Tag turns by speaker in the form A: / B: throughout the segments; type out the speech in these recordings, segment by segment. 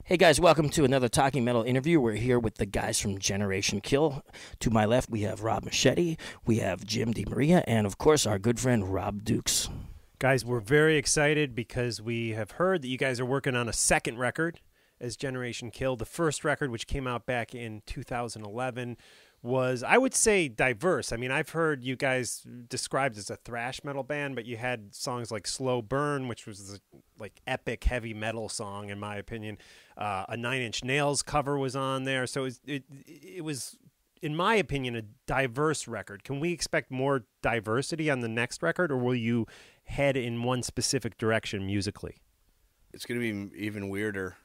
A: Hey guys, welcome to another Talking Metal interview. We're here with the guys from Generation Kill. To my left, we have Rob Moschetti, we have Jim DeMaria, and of course, our good friend Rob Dukes.
B: Guys, we're very excited because we have heard that you guys are working on a second record as Generation Kill. The first record, which came out back in 2011, was, I would say, diverse. I mean, I've heard you guys described as a thrash metal band, but you had songs like Slow Burn, which was a, like epic heavy metal song, in my opinion. A Nine Inch Nails cover was on there. So it was, in my opinion, a diverse record. Can we expect more diversity on the next record, or will you head in one specific direction musically?
C: It's going to be even weirder.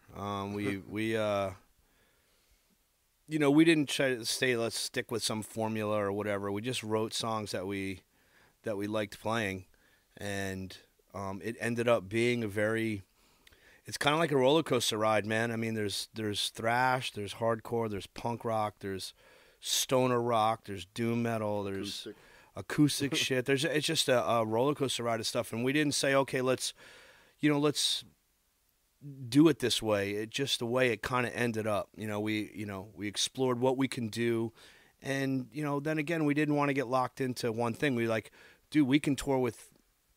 C: You know, we didn't try to say let's stick with some formula or whatever. We just wrote songs that we liked playing, and it ended up being a very. It's kind of like a roller coaster ride, man. I mean, there's thrash, there's hardcore, there's punk rock, there's stoner rock, there's doom metal, there's acoustic shit. It's just a roller coaster ride of stuff, and we didn't say okay, let's do it this way. It just the way it kind of ended up. We explored what we can do, and then again, we didn't want to get locked into one thing. We we can tour with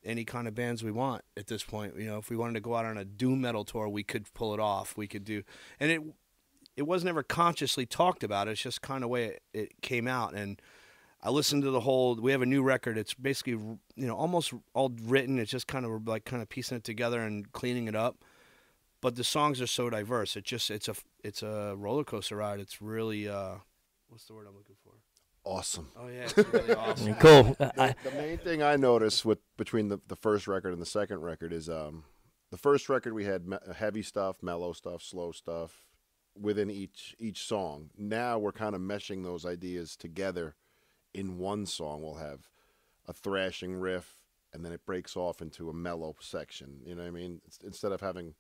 C: any kind of bands we want at this point. If we wanted to go out on a doom metal tour, we could pull it off. We could do, and it wasn't ever consciously talked about. It's just kind of way it came out. And I listened to the whole. We have a new record. It's basically almost all written. It's just kind of piecing it together and cleaning it up. But the songs are so diverse. It's a roller coaster ride. It's really what's the word I'm looking for?
D: Awesome.
C: Oh yeah, it's really awesome.
A: Cool.
D: The main thing I noticed between the first record and the second record is the first record we had heavy stuff, mellow stuff, slow stuff within each song. Now we're kind of meshing those ideas together in one song. We'll have a thrashing riff, and then it breaks off into a mellow section. You know what I mean? Instead of having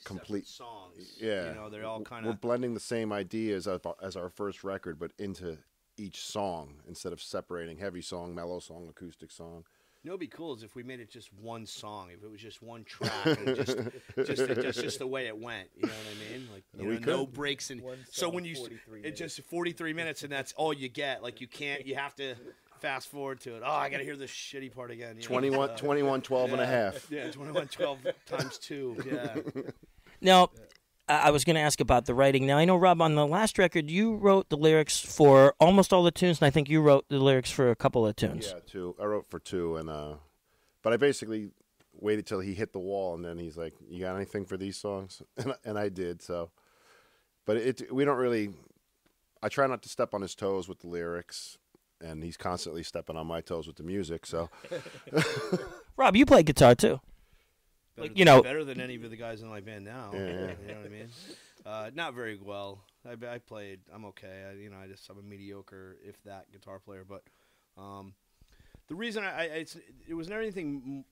D: complete
C: songs.
D: Yeah,
C: they're all kind of.
D: We're blending the same ideas as our first record, but into each song instead of separating heavy song, mellow song, acoustic song.
C: What'd be cool is if we made it just one song. If it was just one track, and just the way it went. You know what I mean? Like no breaks in. So when it's just 43 minutes, and that's all you get. Like you have to. Fast forward to it. Oh, I got to hear this shitty part again.
D: 21, 12 and a half.
C: Yeah, 21, 12 times 2. Yeah.
A: Now, I was going to ask about the writing. Now, I know, Rob, on the last record, you wrote the lyrics for almost all the tunes, and I think you wrote the lyrics for a couple of tunes.
D: Yeah, 2. I wrote for 2, but I basically waited till he hit the wall, and then he's like, "You got anything for these songs?" And I did. So, but we don't really. I try not to step on his toes with the lyrics. And he's constantly stepping on my toes with the music. So,
A: Rob, you play guitar too.
C: Better than any of the guys in my band now.
D: Yeah.
C: You know what I mean? Not very well. I played. I'm okay. I'm a mediocre, if that, guitar player. But the reason it was never anything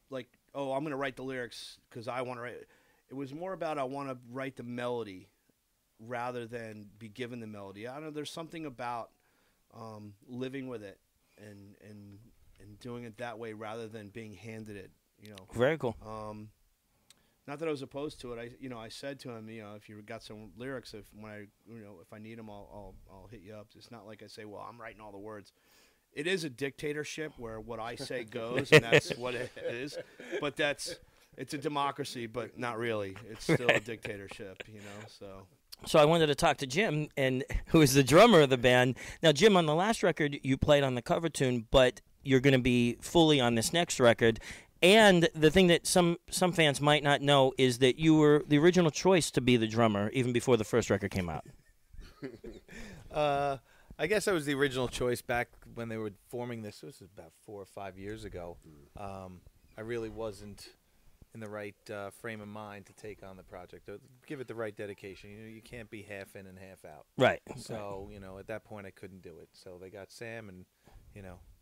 C: like, oh, I'm going to write the lyrics because I want to write. It was more about I want to write the melody rather than be given the melody. I don't know. There's something about living with it and doing it that way rather than being handed it,
A: Very cool.
C: Not that I was opposed to it. I said to him, if you got some lyrics, if I need them, I'll hit you up. It's not like I say, well, I'm writing all the words. It is a dictatorship where what I say goes, and that's what it is. But it's a democracy, but not really. It's still a dictatorship, So
A: I wanted to talk to Jim, who is the drummer of the band. Now, Jim, on the last record, you played on the cover tune, but you're going to be fully on this next record. And the thing that some fans might not know is that you were the original choice to be the drummer even before the first record came out.
E: I guess I was the original choice back when they were forming this. This was about 4 or 5 years ago. I really wasn't in the right frame of mind to take on the project. Give it the right dedication. You can't be half in and half out.
A: Right.
E: So, at that point I couldn't do it. So they got Sam and,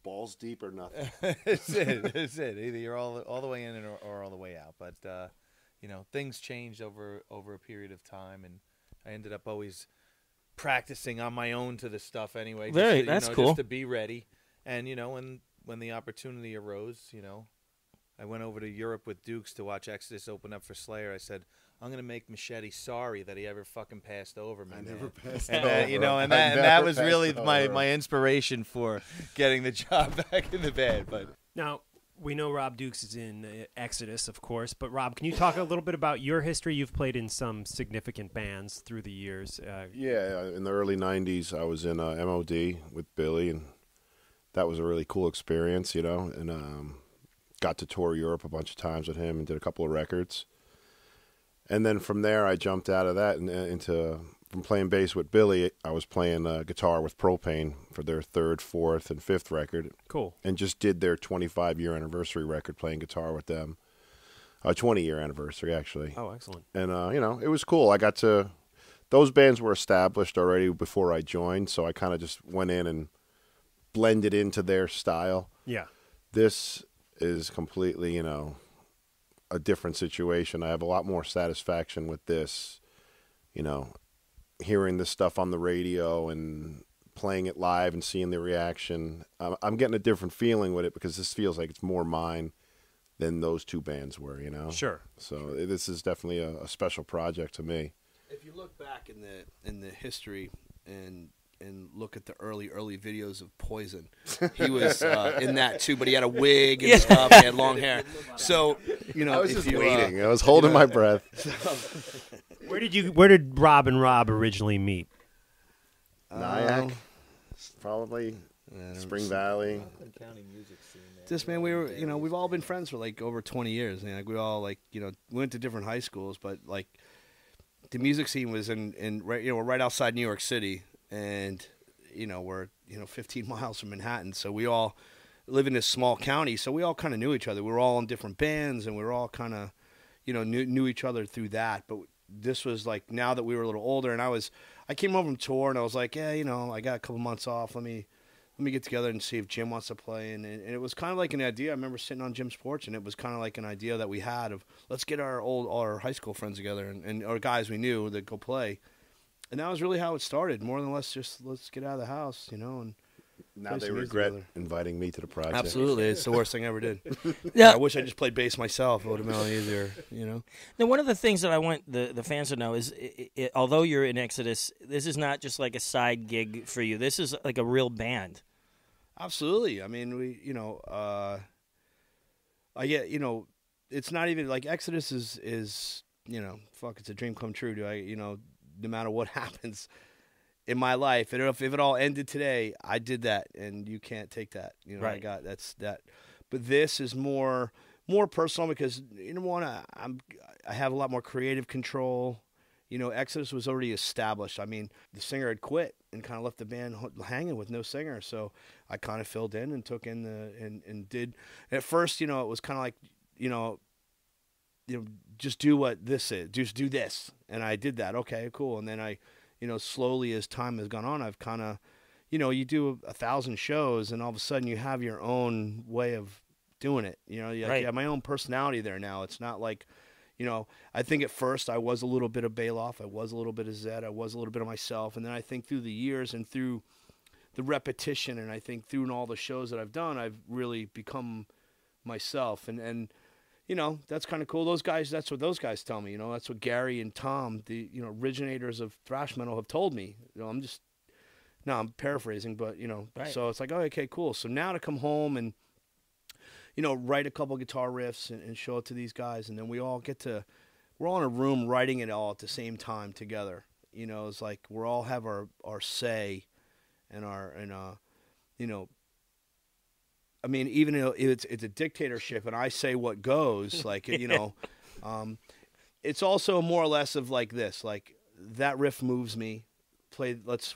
D: balls deep or nothing.
E: That's it. Either you're all the way in or all the way out. But, things changed over a period of time, and I ended up always practicing on my own to this stuff anyway.
A: That's cool.
E: Just to be ready. And, when the opportunity arose, I went over to Europe with Dukes to watch Exodus open up for Slayer. I said, I'm going to make Moschetti sorry that he ever fucking passed over me.
D: I
E: man.
D: never passed
E: And
D: over.
E: you know, and
D: I
E: that
D: never
E: was
D: passed
E: really
D: over.
E: my inspiration for getting the job back in the band. But
B: Now, we know Rob Dukes is in Exodus, of course, but Rob, can you talk a little bit about your history? You've played in some significant bands through the years.
D: Yeah, in the early 90s, I was in MOD with Billy, and that was a really cool experience, you know, and got to tour Europe a bunch of times with him and did a couple of records. And then from there, I jumped out of that and from playing bass with Billy, I was playing guitar with Propane for their 3rd, 4th, and 5th record.
B: Cool.
D: And just did their 25-year anniversary record playing guitar with them. 20-year anniversary, actually.
B: Oh, excellent.
D: And, you know, it was cool. I got to – those bands were established already before I joined, so I kind of just went in and blended into their style.
B: Yeah.
D: This is completely, you know, a different situation. I have a lot more satisfaction with this, you know, hearing this stuff on the radio and playing it live and seeing the reaction. I'm getting a different feeling with it because this feels like it's more mine than those two bands were, you know?
B: Sure.
D: So this is definitely a special project to me.
C: If you look back in the history and look at the early videos of Poison, he was in that too, but he had a wig and stuff. He had long hair. So you know,
D: I was
C: if
D: just
C: you,
D: waiting. I was holding my breath.
B: Where did Rob and Rob originally meet?
D: Nyack, probably Spring Valley.
C: This man, we've all been friends for like over 20 years. And like we all like, you know, went to different high schools, but like the music scene was in right, you know, we're right outside New York City, and you know, we're 15 miles from Manhattan, so we all live in this small county, so we all kind of knew each other. We were all in different bands, and we were all kind of, you know, knew each other through that. But this was like now that we were a little older, and I came home from tour, and I was like, yeah, you know, I got a couple months off. Let me get together and see if Jim wants to play. And it was kind of like an idea. I remember sitting on Jim's porch, and it was kind of like an idea that we had of let's get our high school friends together and our guys we knew that go play. And that was really how it started. More than less, just let's get out of the house, you know. And
D: Now they regret inviting me to the project.
C: absolutely, it's the worst thing I ever did.
A: Yeah.
C: I wish I just played bass myself. It would have been a lot easier, you know.
A: Now, one of the things that I want the fans to know is, although you're in Exodus, this is not just like a side gig for you. This is like a real band.
C: Absolutely. I mean, we, you know, I get, you know, it's not even like Exodus is, you know, fuck, it's a dream come true. You know, no matter what happens in my life, and if it all ended today, I did that, and you can't take that. You know,
A: Right.
C: that's that. But this is more personal because you know what, I have a lot more creative control. You know, Exodus was already established. I mean, the singer had quit and kind of left the band hanging with no singer. So I kind of filled in and took in and did. At first, you know, it was kind of like, you know, just do what this is. Just do this. And I did that. Okay, cool. And then I, you know, slowly as time has gone on, I've kind of, you know, you do 1,000 shows and all of a sudden you have your own way of doing it. You know, you
A: Right.
C: have my own personality there now. It's not like, you know, I think at first I was a little bit of Bailoff, I was a little bit of Zed, I was a little bit of myself, and then I think through the years and through the repetition, and I think through all the shows that I've done, I've really become myself, and you know, that's kind of cool. Those guys, that's what those guys tell me. You know, that's what Gary and Tom, the originators of thrash metal, have told me. You know, I'm paraphrasing, but you know,
A: Right.
C: So it's like, oh, okay, cool. So now to come home and you know, write a couple guitar riffs and show it to these guys, and then we're all in a room writing it all at the same time together. You know, it's like we all have our say and you know, I mean, even though it's a dictatorship and I say what goes, like, you know, it's also more or less of like this, like that riff moves me. Let's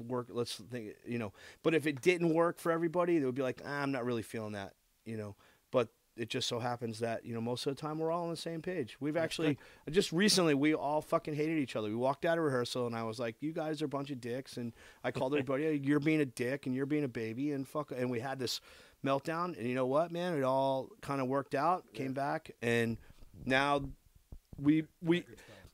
C: think, you know. But if it didn't work for everybody, they would be like, I'm not really feeling that, you know. But it just so happens that, you know, most of the time we're all on the same page. We've actually, just recently, we all fucking hated each other. We walked out of rehearsal, and I was like, you guys are a bunch of dicks. And I called everybody, hey, you're being a dick, and you're being a baby, and fuck. And we had this meltdown. And you know what, man? It all kind of worked out, came back. And now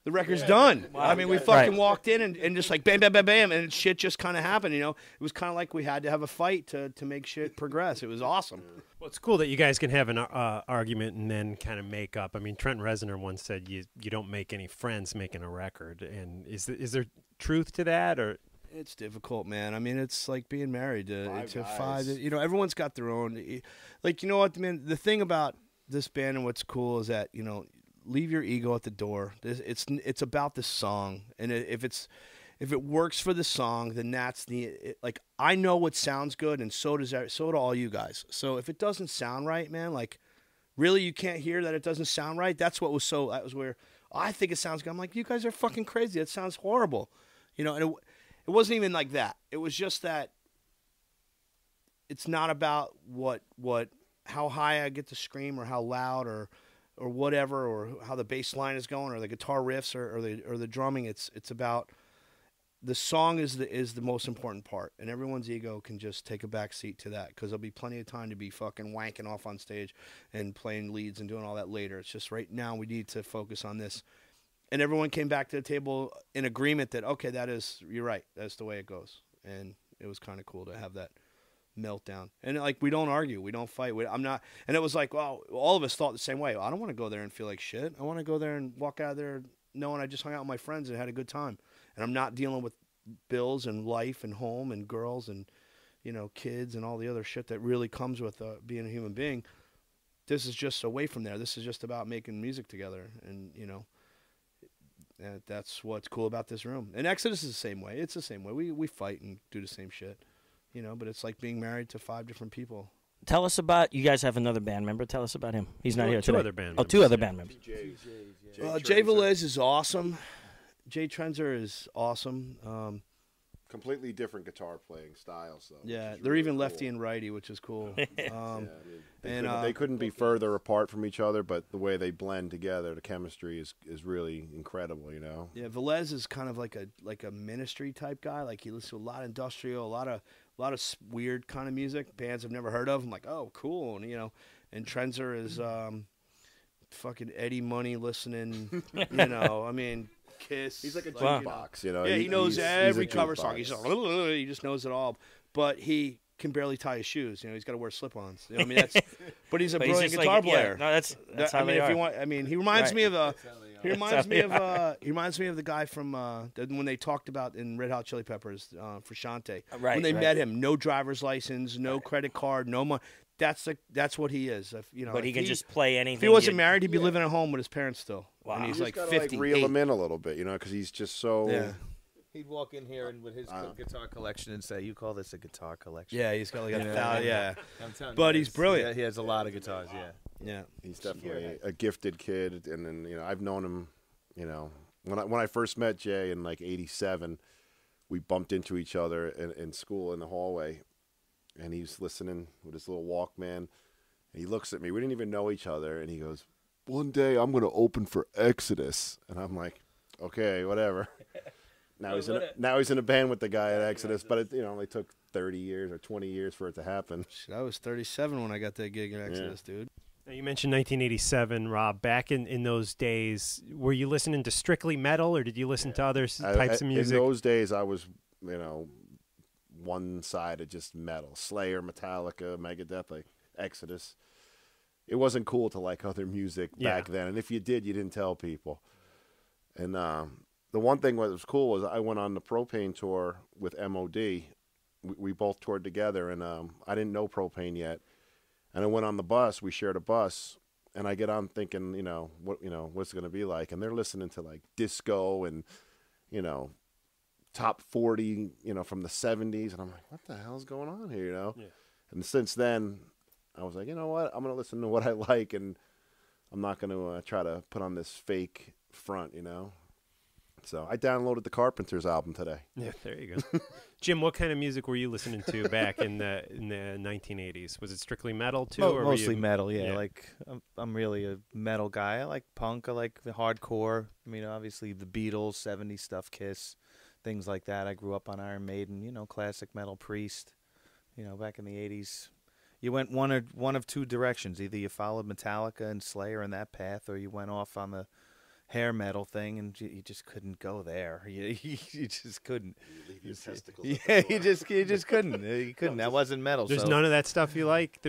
C: the record's done.
A: Wow.
C: I mean, we fucking walked in and just like bam, bam, bam, bam, and shit just kind of happened. You know, it was kind of like we had to have a fight to make shit progress. It was awesome.
B: Well, it's cool that you guys can have an argument and then kind of make up. I mean, Trent Reznor once said you don't make any friends making a record. And is there truth to that, or?
C: It's difficult, man. I mean, it's like being married to five.
D: guys.
C: You know, everyone's got their own. Like, you know what, man? The thing about this band and what's cool is that, you know, leave your ego at the door. It's about the song, and if it works for the song, then that's like I know what sounds good, and so do all you guys. So if it doesn't sound right, man, like really you can't hear that it doesn't sound right. That was where I think it sounds good. I'm like, you guys are fucking crazy. It sounds horrible, you know. And it wasn't even like that. It was just that it's not about how high I get to scream or how loud or whatever, or how the bass line is going or the guitar riffs or the drumming. It's about the song is the most important part, and everyone's ego can just take a back seat to that, because there'll be plenty of time to be fucking wanking off on stage and playing leads and doing all that later. It's just right now we need to focus on this. And everyone came back to the table in agreement that, okay, you're right. That's the way it goes. And it was kind of cool to have that meltdown. And like, we don't argue. We don't fight. And it was like, well, all of us thought the same way. I don't want to go there and feel like shit. I want to go there and walk out of there knowing I just hung out with my friends and had a good time. And I'm not dealing with bills and life and home and girls and, you know, kids and all the other shit that really comes with being a human being. This is just away from there. This is just about making music together. And, you know, that's what's cool about this room. And Exodus is the same way. It's the same way. We fight and do the same shit, you know, but it's like being married to 5 different people.
A: Tell us about, you guys have another band member. Tell us about him. He's not here today.
B: 2 other band members.
A: 2 other band members.
C: Jay Velez is awesome. Jay Trenzer is awesome.
D: Completely different guitar playing styles, though.
C: Yeah,
D: which is
C: they're
D: really
C: even
D: cool.
C: lefty and righty, which is cool.
D: They couldn't be further apart from each other, but the way they blend together, the chemistry is really incredible, you know.
C: Yeah, Velez is kind of like a ministry type guy. Like, he listens to a lot of industrial, a lot of weird kind of music, bands I've never heard of. I'm like, oh, cool, and you know. And Trenzer is fucking Eddie Money listening. You know, I mean, Kiss.
D: He's like a
A: Wow.
D: jukebox, you know.
C: Yeah, he knows
D: he's
C: every
D: a
C: cover
D: jukebox.
C: song. He just knows it all. But he can barely tie his shoes. You know, he's got to wear slip-ons. You know, I mean, but he's a
A: But
C: brilliant
A: just
C: guitar
A: like, yeah,
C: player.
A: no, that's how
C: I mean,
A: they
C: if
A: are.
C: you want, I mean, he reminds
A: Right.
C: me of he reminds me
A: how
C: of he reminds me of the guy from when they talked about in Red Hot Chili Peppers for Shante.
A: Right,
C: When they
A: right.
C: met him, no driver's license, no credit card, no money. That's what he is. You know,
A: But he
C: if
A: can just play anything.
C: if he wasn't
A: you-
C: married, he'd be living at home with his parents still.
A: Wow.
C: And he's
D: You
C: like
D: just gotta,
C: 50.
D: reel him in a little bit, you know, because he's just so.
C: Yeah.
E: He'd walk in here and with his guitar collection and say, "You call this a guitar collection?"
C: Yeah, he's got like a
E: Yeah.
C: thousand. Yeah,
E: I'm telling you,
C: But he's
E: it's-
C: brilliant.
E: Yeah, he has a lot of guitars. Yeah.
C: yeah.
D: He's definitely a gifted kid, and then you know I've known him. You know, when I first met Jay in like '87, we bumped into each other in school in the hallway, and he was listening with his little Walkman. And he looks at me. We didn't even know each other, and he goes, "One day I'm going to open for Exodus," and I'm like, "Okay, whatever." Now he's in a band with the guy at Exodus, but it only took 30 years or 20 years for it to happen.
C: Shit, I was 37 when I got that gig in Exodus, dude.
B: Now, you mentioned 1987, Rob. Back in those days, were you listening to strictly metal, or did you listen to other types of music?
D: In those days, I was, one side of just metal. Slayer, Metallica, Megadeth, like Exodus. It wasn't cool to like other music back then. And if you did, you didn't tell people. And the one thing that was cool was I went on the Propane tour with MOD. We both toured together, and I didn't know Propane yet. And I went on the bus. We shared a bus, and I get on thinking, what's it going to be like? And they're listening to like disco and, top 40, from the 70s. And I'm like, what the hell's going on here, Yeah. And since then, I was like, you know what? I'm going to listen to what I like, and I'm not going to try to put on this fake front, So I downloaded the Carpenters album today.
B: Yeah, there you go. Jim, what kind of music were you listening to back in the 1980s? Was it strictly metal too, or
E: mostly
B: were you...
E: metal. Yeah,
B: Yeah.
E: like I'm really a metal guy. I like punk. I like the hardcore. I mean, obviously the Beatles, '70s stuff, Kiss, things like that. I grew up on Iron Maiden. Classic metal, Priest. Back in the '80s, you went one of two directions. Either you followed Metallica and Slayer in that path, or you went off on the hair metal thing, and you just couldn't go there. You just couldn't.
D: You leave your testicles.
E: Yeah, you just couldn't. You couldn't. That wasn't metal.
B: There's
E: so.
B: none of that stuff you like.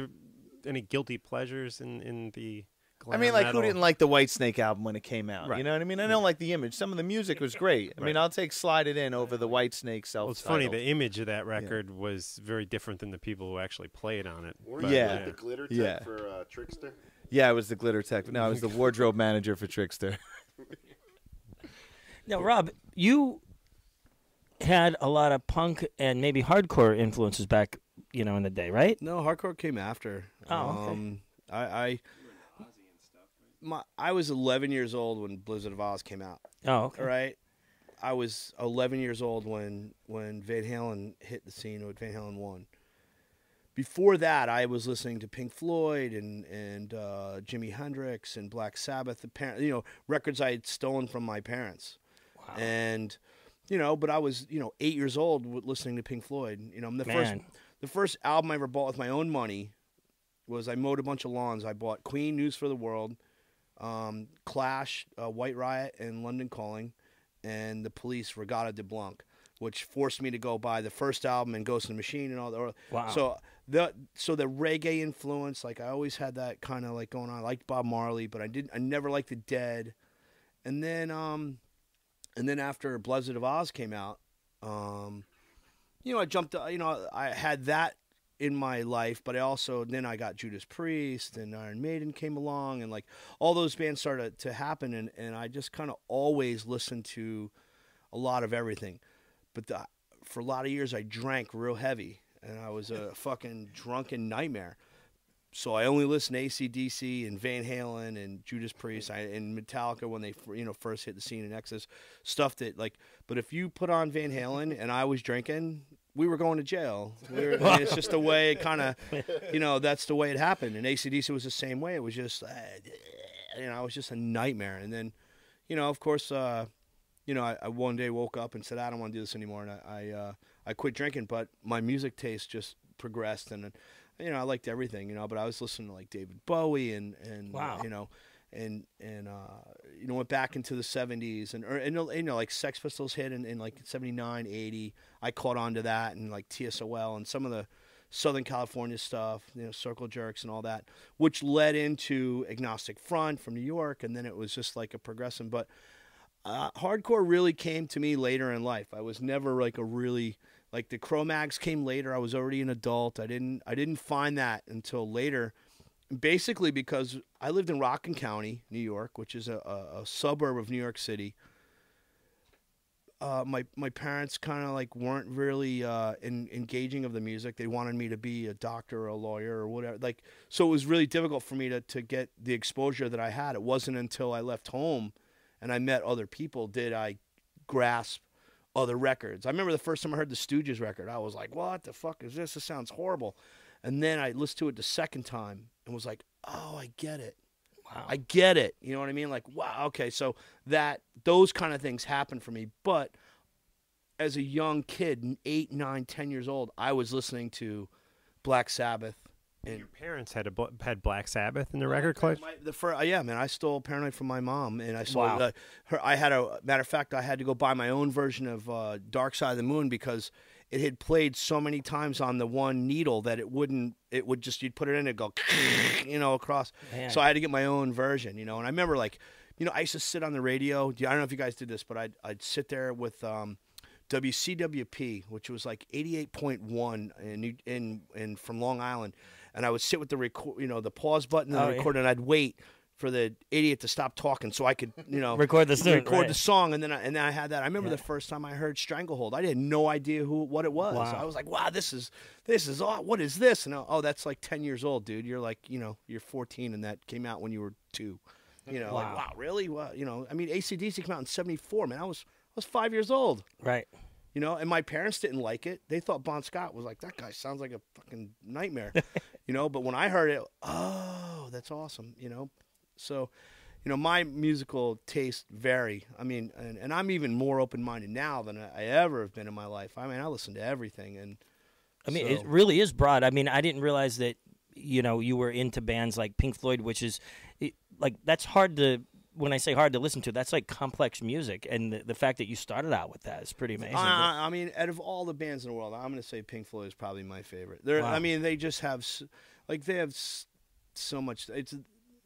B: Any guilty pleasures in the?
E: I mean, like,
B: metal?
E: who didn't like the Whitesnake album when it came out?
B: Right.
E: You know what I mean? I don't like the image. Some of the music was great. I mean,
B: Right.
E: I'll take Slide It In over the Whitesnake self-titled.
B: Well, it's funny. The image of that record was very different than the people who actually played on it.
D: Weren't
B: But,
D: you
E: Yeah.
D: like the glitter tech
E: Yeah.
D: for Trickster?
E: Yeah, I was the glitter tech. No, I was the wardrobe manager for Trickster.
A: Now, Rob, you had a lot of punk and maybe hardcore influences back, in the day, right?
C: No, hardcore came after.
A: Oh, okay.
C: I was 11 years old when Blizzard of Oz came out.
A: Oh, okay.
C: All right. I was 11 years old when Van Halen hit the scene with Van Halen 1. Before that, I was listening to Pink Floyd and Jimi Hendrix and Black Sabbath, records I had stolen from my parents.
A: Wow.
C: And, but I was, 8 years old listening to Pink Floyd. The first album I ever bought with my own money was I mowed a bunch of lawns. I bought Queen, News for the World, Clash, White Riot, and London Calling, and The Police, Regatta de Blanc, which forced me to go buy the first album and Ghost in the Machine and all that.
A: Wow.
C: So the reggae influence, like I always had that kind of like going on. I liked Bob Marley, but I never liked the Dead. And then after Blizzard of Oz came out, I jumped, I had that in my life, but then I got Judas Priest and Iron Maiden came along, and like all those bands started to happen, and I just kind of always listened to a lot of everything. But for a lot of years I drank real heavy, and I was a fucking drunken nightmare. So I only listened to AC/DC and Van Halen and Judas Priest and Metallica when they first hit the scene in Exodus, stuff that like. But if you put on Van Halen and I was drinking, we were going to jail. It's just the way it kind of, that's the way it happened. And AC/DC was the same way. It was just, it was just a nightmare. And then, of course, I one day woke up and said, I don't want to do this anymore, and I quit drinking. But my music taste just progressed, and I liked everything, but I was listening to like David Bowie and
A: wow.
C: Went back into the 70s and like Sex Pistols hit in like 79, 80. I caught on to that, and like TSOL and some of the Southern California stuff, Circle Jerks and all that, which led into Agnostic Front from New York, and then it was just like a progression. But hardcore really came to me later in life. I was never like like the Cro-Mags came later. I was already an adult. I didn't find that until later, basically because I lived in Rockland County, New York, which is a suburb of New York City. My parents kind of like weren't really engaging of the music. They wanted me to be a doctor or a lawyer or whatever. Like, so it was really difficult for me to get the exposure that I had. It wasn't until I left home and I met other people did I grasp other records. I remember the first time I heard the Stooges record, I was like, what the fuck is this? This sounds horrible. And then I listened to it the second time and was like, oh, I get it.
A: Wow.
C: I get it. You know what I mean? Like, wow, okay, so those kind of things happened for me. But as a young kid, 8, 9, 10 years old, I was listening to Black Sabbath. And
B: your parents had Black Sabbath in the record collection?
C: Yeah, man, I stole Paranoid from my mom, and I saw
A: Wow.
C: I had matter of fact, I had to go buy my own version of Dark Side of the Moon because it had played so many times on the one needle that you'd put it in and go, across.
A: Man.
C: So I had to get my own version, and I remember like, I used to sit on the radio. I don't know if you guys did this, but I'd sit there with WCWP, which was like 88.1 in from Long Island. And I would sit with the the pause button and the record, and I'd wait for the idiot to stop talking so I could,
A: record the
C: song, and then I had that. I remember the first time I heard Stranglehold, I had no idea what it was.
A: Wow.
C: I was like, wow, this is what is this? And that's like 10 years old, dude. You're like, you're 14, and that came out when you were 2. Like, wow, really? Well, I mean, AC/DC came out in 74, man. I was 5 years old.
A: Right.
C: And my parents didn't like it. They thought Bon Scott was like, that guy sounds like a fucking nightmare. But when I heard it, oh, that's awesome, So, my musical tastes vary. I mean, and I'm even more open-minded now than I ever have been in my life. I mean, I listen to everything. And
A: I mean, it really is broad. I mean, I didn't realize that, you were into bands like Pink Floyd, which is, like, that's hard to when I say hard to listen to, that's like complex music, and the fact that you started out with that is pretty amazing.
C: I mean, out of all the bands in the world, I'm going to say Pink Floyd is probably my favorite.
A: Wow.
C: I mean, they just have, so much.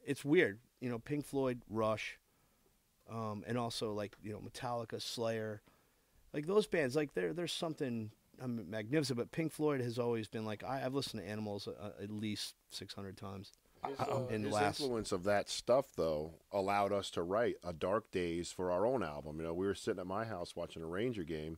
C: It's weird, Pink Floyd, Rush, and also Metallica, Slayer, like those bands. Like there's something magnificent. But Pink Floyd has always been like I've listened to Animals at least 600 times.
D: His influence of that stuff, though, allowed us to write A Dark Days for our own album. We were sitting at my house watching a Ranger game,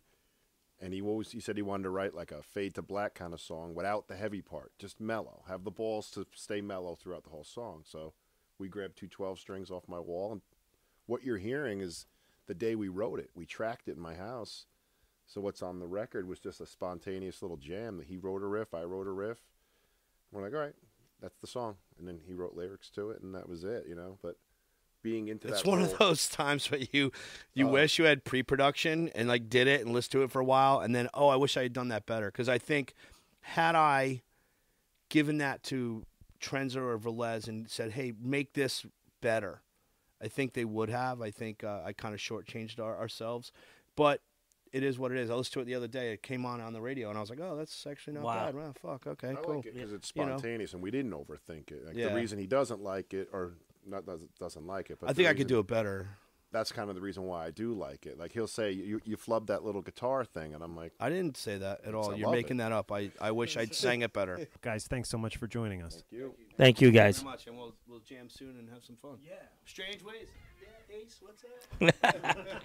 D: and he said he wanted to write like a Fade to Black kind of song without the heavy part, just mellow, have the balls to stay mellow throughout the whole song. So we grabbed 2 12 strings off my wall, and what you're hearing is the day we wrote it. We tracked it in my house, so what's on the record was just a spontaneous little jam that he wrote a riff, I wrote a riff. We're like, all right, that's the song. And then he wrote lyrics to it, and that was it, But being into
C: it's
D: that,
C: one of those times where you wish you had pre-production and did it and listened to it for a while, and then I wish I had done that better. Because I think had I given that to Trenzer or Velez and said, "Hey, make this better," I think they would have. I think I kind of shortchanged ourselves, but. It is what it is. I listened to it the other day. It came on the radio, and I was like, "Oh, that's actually not bad." Wow, fuck, okay,
D: I
C: cool.
D: like it because it's spontaneous, and we didn't overthink it.
C: Yeah.
D: The reason he doesn't like it, or not doesn't like it, but
C: I think I could do it better.
D: That's kind of the reason why I do like it. Like he'll say, "You flubbed that little guitar thing," and I'm like,
C: I didn't say that at all.
D: I
C: You're
D: love
C: making that up. I wish I'd sang it better.
B: Guys, thanks so much for joining us.
D: "Thank you."
A: Thank you, guys.
C: Very much, and we'll jam soon and have some fun.
F: Yeah.
C: Strange Ways. Yeah, Ace, what's that?